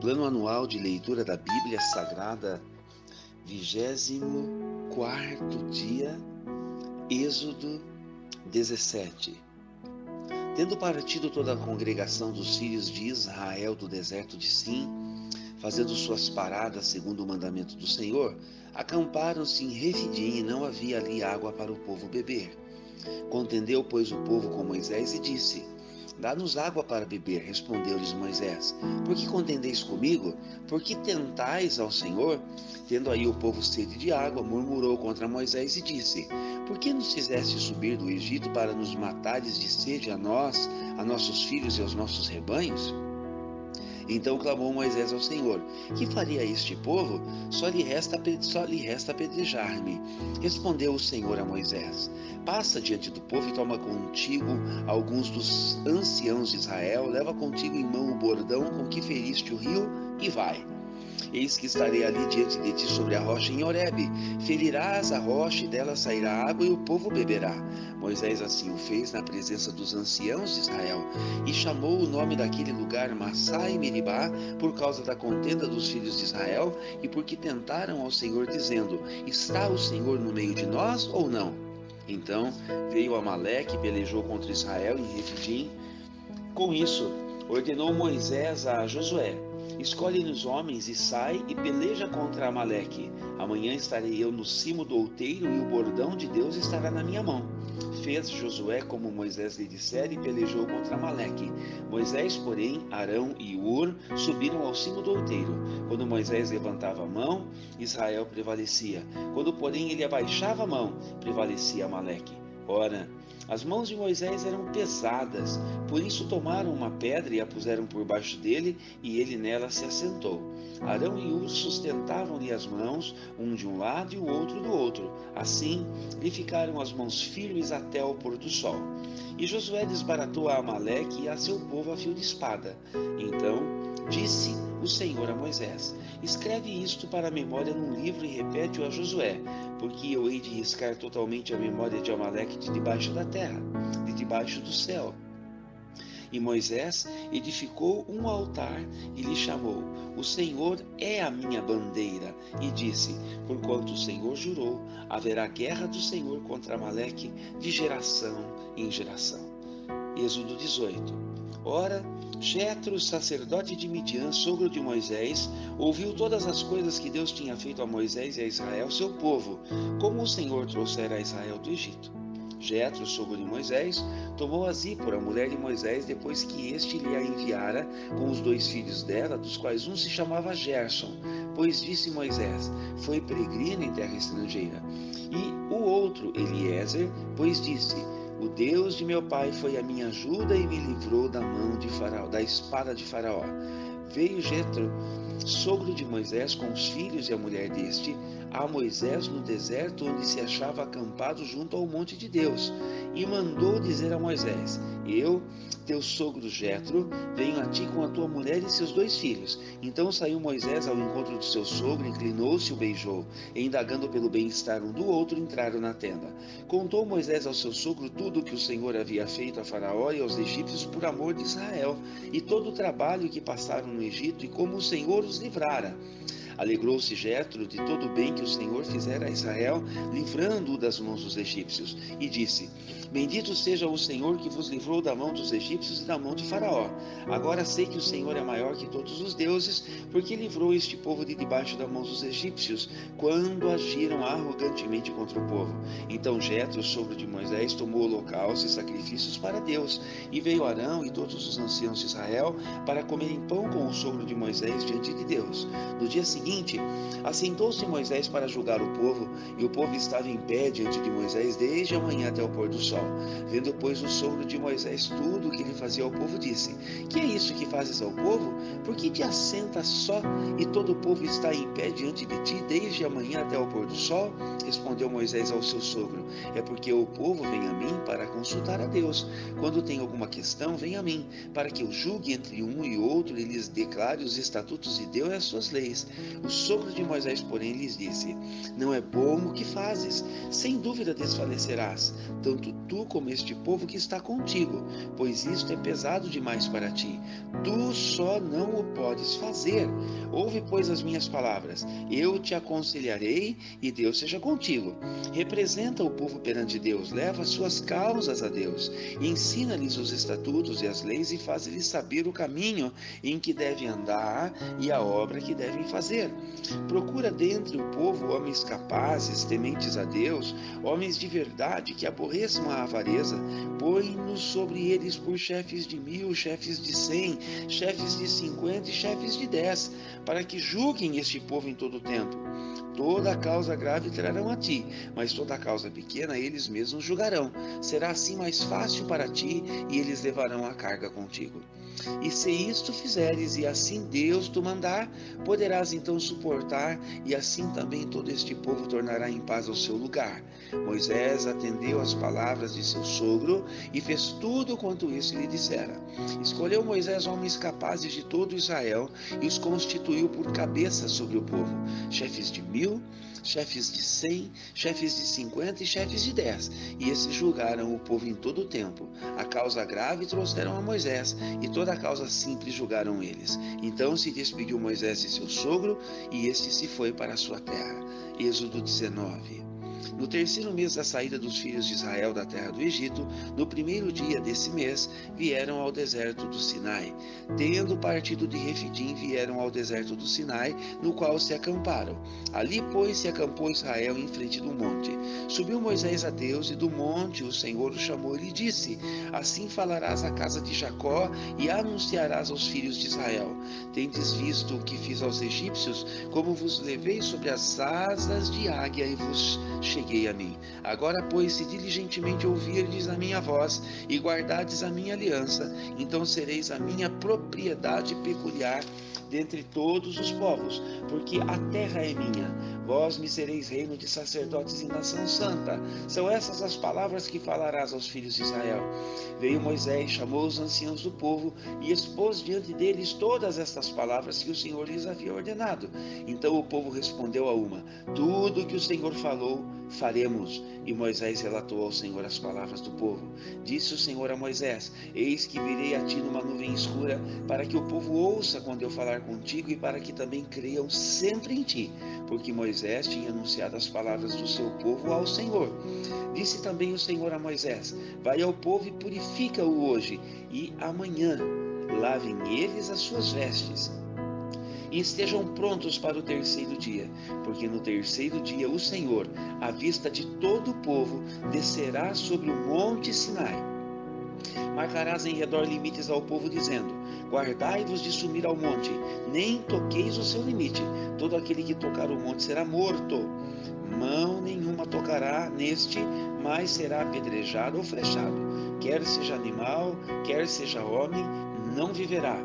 Plano anual de leitura da Bíblia Sagrada, 24º dia, Êxodo 17. Tendo partido toda a congregação dos filhos de Israel do deserto de Sim, fazendo suas paradas segundo o mandamento do Senhor, acamparam-se em Refidim e não havia ali água para o povo beber. Contendeu, pois, o povo com Moisés e disse: Dá-nos água para beber. Respondeu-lhes Moisés: Por que contendeis comigo? Por que tentais ao Senhor? Tendo aí o povo sede de água, murmurou contra Moisés e disse: Por que nos fizeste subir do Egito para nos matares de sede a nós, a nossos filhos e aos nossos rebanhos? Então clamou Moisés ao Senhor: Que faria este povo? Só lhe resta apedrejar-me. Respondeu o Senhor a Moisés: Passa diante do povo e toma contigo alguns dos anciãos de Israel, leva contigo em mão o bordão com que feriste o rio e vai. Eis que estarei ali diante de ti sobre a rocha em Horebe. Ferirás a rocha e dela sairá água e o povo beberá. Moisés assim o fez na presença dos anciãos de Israel e chamou o nome daquele lugar Massá e Meribá por causa da contenda dos filhos de Israel e porque tentaram ao Senhor dizendo: Está o Senhor no meio de nós ou não? Então veio Amaleque e pelejou contra Israel em Refidim. Com isso ordenou Moisés a Josué: Escolhe-nos homens e sai e peleja contra Amaleque. Amanhã estarei eu no cimo do outeiro e o bordão de Deus estará na minha mão. Fez Josué como Moisés lhe dissera e pelejou contra Amaleque. Moisés, porém, Arão e Hur subiram ao cimo do outeiro. Quando Moisés levantava a mão, Israel prevalecia. Quando, porém, ele abaixava a mão, prevalecia Amaleque. Ora, as mãos de Moisés eram pesadas, por isso tomaram uma pedra e a puseram por baixo dele, e ele nela se assentou. Arão e Hur sustentavam-lhe as mãos, um de um lado e o outro do outro. Assim, lhe ficaram as mãos firmes até ao pôr do sol. E Josué desbaratou a Amaleque e a seu povo a fio de espada. Então disse o Senhor a Moisés: Escreve isto para a memória num livro e repete-o a Josué, porque eu hei de riscar totalmente a memória de Amaleque de debaixo da terra, de debaixo do céu. E Moisés edificou um altar e lhe chamou: O Senhor é a minha bandeira. E disse: Porquanto o Senhor jurou, haverá guerra do Senhor contra Amaleque de geração em geração. Êxodo 18. Ora, Jetro, sacerdote de Midian, sogro de Moisés, ouviu todas as coisas que Deus tinha feito a Moisés e a Israel, seu povo, como o Senhor trouxera a Israel do Egito. Jetro, sogro de Moisés, tomou a Zípora, mulher de Moisés, depois que este lhe a enviara com os 2 filhos dela, dos quais um se chamava Gerson, pois disse Moisés: Foi peregrino em terra estrangeira. E o outro, Eliezer, pois disse: O Deus de meu pai foi a minha ajuda e me livrou da mão de Faraó, da espada de Faraó. Veio Jetro, sogro de Moisés, com os filhos e a mulher deste, a Moisés no deserto, onde se achava acampado junto ao monte de Deus, e mandou dizer a Moisés: Eu, teu sogro Jetro, venho a ti com a tua mulher e seus 2 filhos. Então saiu Moisés ao encontro de seu sogro, inclinou-se e o beijou, e indagando pelo bem-estar um do outro, entraram na tenda. Contou Moisés ao seu sogro tudo o que o Senhor havia feito a Faraó e aos egípcios por amor de Israel, e todo o trabalho que passaram no Egito, e como o Senhor os livrara. Alegrou-se Jetro de todo o bem que o Senhor fizera a Israel, livrando-o das mãos dos egípcios, e disse: Bendito seja o Senhor que vos livrou da mão dos egípcios e da mão de Faraó. Agora sei que o Senhor é maior que todos os deuses, porque livrou este povo de debaixo da mão dos egípcios, quando agiram arrogantemente contra o povo. Então Jetro, sogro de Moisés, tomou holocaustos e sacrifícios para Deus, e veio Arão e todos os anciãos de Israel para comerem pão com o sogro de Moisés diante de Deus. No dia seguinte, assentou-se Moisés para julgar o povo, e o povo estava em pé diante de Moisés desde a manhã até o pôr do sol. Vendo, pois, o sogro de Moisés tudo o que ele fazia ao povo, disse: Que é isso que fazes ao povo? Por que te assentas só, e todo o povo está em pé diante de ti desde a manhã até o pôr do sol? Respondeu Moisés ao seu sogro: É porque o povo vem a mim para consultar a Deus. Quando tem alguma questão, vem a mim, para que eu julgue entre um e outro e lhes declare os estatutos de Deus e as suas leis. O sogro de Moisés, porém, lhes disse: não é bom o que fazes, sem dúvida desfalecerás, tanto tu como este povo que está contigo, pois isto é pesado demais para ti. Tu só não o podes fazer. Ouve, pois, as minhas palavras. Eu te aconselharei e Deus seja contigo. Representa o povo perante Deus, leva as suas causas a Deus, ensina-lhes os estatutos e as leis e faz-lhes saber o caminho em que devem andar e a obra que devem fazer. Procura dentre o povo homens capazes, tementes a Deus, homens de verdade que aborreçam a avareza. Põe-nos sobre eles por chefes de 1000, chefes de 100, chefes de 50 e chefes de 10, para que julguem este povo em todo o tempo. Toda a causa grave trarão a ti, mas toda a causa pequena eles mesmos julgarão. Será assim mais fácil para ti, e eles levarão a carga contigo. E se isto fizeres, e assim Deus te mandar, poderás então suportar, e assim também todo este povo tornará em paz ao seu lugar. Moisés atendeu às palavras de seu sogro, e fez tudo quanto este lhe dissera. Escolheu Moisés homens capazes de todo Israel, e os constituiu por cabeças sobre o povo, chefes de 1000, chefes de 100, chefes de 50 e chefes de 10. E esses julgaram o povo em todo o tempo. A causa grave trouxeram a Moisés, e toda a causa simples julgaram eles. Então se despediu Moisés de seu sogro, e este se foi para a sua terra. Êxodo 19. No terceiro mês da saída dos filhos de Israel da terra do Egito, no primeiro dia desse mês, vieram ao deserto do Sinai. Tendo partido de Refidim, vieram ao deserto do Sinai, no qual se acamparam. Ali, pois, se acampou Israel em frente do monte. Subiu Moisés a Deus, e do monte o Senhor o chamou e lhe disse: assim falarás à casa de Jacó, e anunciarás aos filhos de Israel: tendes visto o que fiz aos egípcios, como vos levei sobre as asas de águia e vos cheguei a mim. Agora, pois, se diligentemente ouvirdes a minha voz e guardardes a minha aliança, então sereis a minha propriedade peculiar dentre todos os povos, porque a terra é minha. Vós me sereis reino de sacerdotes e nação santa. São essas as palavras que falarás aos filhos de Israel. Veio Moisés, chamou os anciãos do povo e expôs diante deles todas estas palavras que o Senhor lhes havia ordenado. Então o povo respondeu a uma: tudo o que o Senhor falou, faremos. E Moisés relatou ao Senhor as palavras do povo. Disse o Senhor a Moisés: eis que virei a ti numa nuvem escura, para que o povo ouça quando eu falar contigo, e para que também creiam sempre em ti, porque Moisés tinha anunciado as palavras do seu povo ao Senhor. Disse também o Senhor a Moisés: vai ao povo e purifica-o hoje, e amanhã lavem eles as suas vestes, e estejam prontos para o terceiro dia, porque no terceiro dia o Senhor, à vista de todo o povo, descerá sobre o monte Sinai. Marcarás em redor limites ao povo, dizendo: guardai-vos de subir ao monte, nem toqueis o seu limite. Todo aquele que tocar o monte será morto. Mão nenhuma tocará neste, mas será apedrejado ou flechado. Quer seja animal, quer seja homem, não viverá.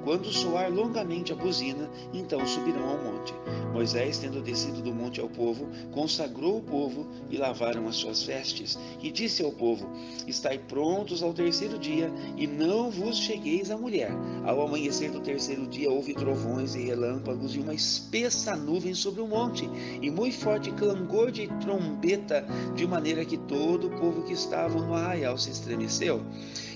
Quando soar longamente a buzina, então subirão ao monte. Moisés, tendo descido do monte ao povo, consagrou o povo e lavaram as suas vestes. E disse ao povo: estai prontos ao terceiro dia, e não vos chegueis à mulher. Ao amanhecer do terceiro dia houve trovões e relâmpagos e uma espessa nuvem sobre o monte, e muito forte clangor de trombeta, de maneira que todo o povo que estava no arraial se estremeceu.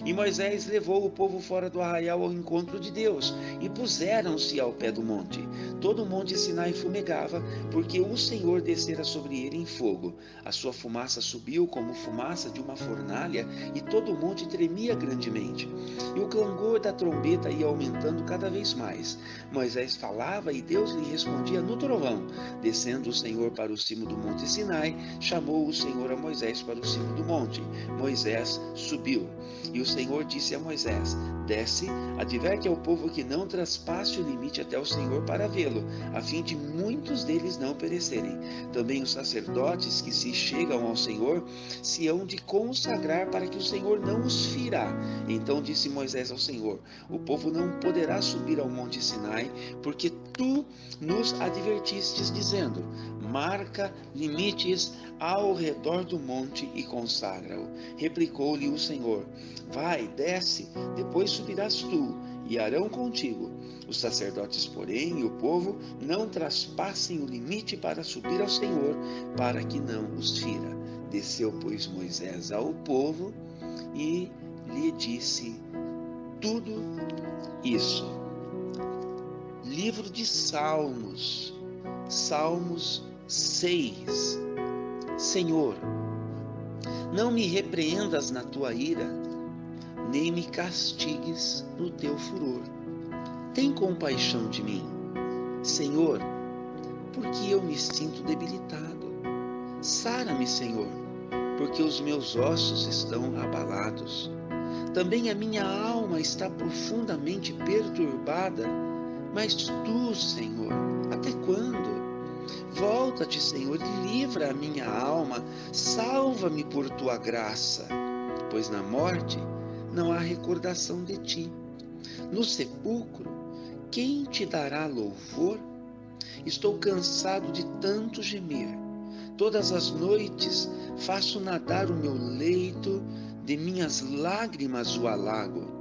E Moisés levou o povo fora do arraial ao encontro de Deus, e puseram-se ao pé do monte. Todo o monte Sinai fumegava, porque o Senhor descera sobre ele em fogo. A sua fumaça subiu como fumaça de uma fornalha, e todo o monte tremia grandemente. E o clangor da trombeta ia aumentando cada vez mais. Moisés falava e Deus lhe respondia no trovão. Descendo o Senhor para o cimo do monte Sinai, chamou o Senhor a Moisés para o cimo do monte. Moisés subiu. E o Senhor disse a Moisés: desce, adverte ao povo que não traspasse o limite até o Senhor para vê-lo, a fim de muitos deles não perecerem. Também os sacerdotes que se chegam ao Senhor se hão de consagrar para que o Senhor não os fira. Então disse Moisés ao Senhor: o povo não poderá subir ao monte Sinai, porque tu nos advertistes, dizendo: marca limites ao redor do monte e consagra-o. Replicou-lhe o Senhor. Vai, desce, depois subirás tu, e Arão contigo. Os sacerdotes, porém, e o povo não traspassem o limite para subir ao Senhor, para que não os fira. Desceu, pois, Moisés ao povo e lhe disse tudo isso. Livro de Salmos, Salmos 6. Senhor, não me repreendas na tua ira, nem me castigues no teu furor. Tem compaixão de mim, Senhor, porque eu me sinto debilitado. Sara-me, Senhor, porque os meus ossos estão abalados. Também a minha alma está profundamente perturbada. Mas tu, Senhor, até quando? Volta-te, Senhor, e livra a minha alma. Salva-me por tua graça, pois na morte não há recordação de ti. No sepulcro, quem te dará louvor? Estou cansado de tanto gemer. Todas as noites faço nadar o meu leito, de minhas lágrimas o alago.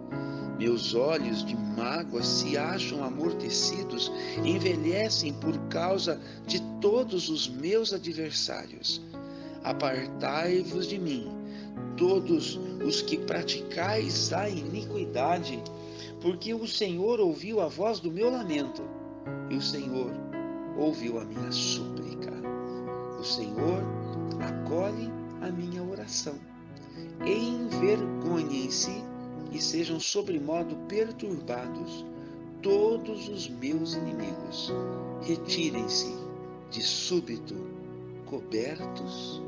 Meus olhos de mágoa se acham amortecidos, envelhecem por causa de todos os meus adversários. Apartai-vos de mim, todos os que praticais a iniquidade, porque o Senhor ouviu a voz do meu lamento, e o Senhor ouviu a minha súplica. O Senhor acolhe a minha oração. Envergonhem-se e sejam sobremodo perturbados todos os meus inimigos. Retirem-se de súbito, cobertos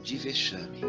de vexame.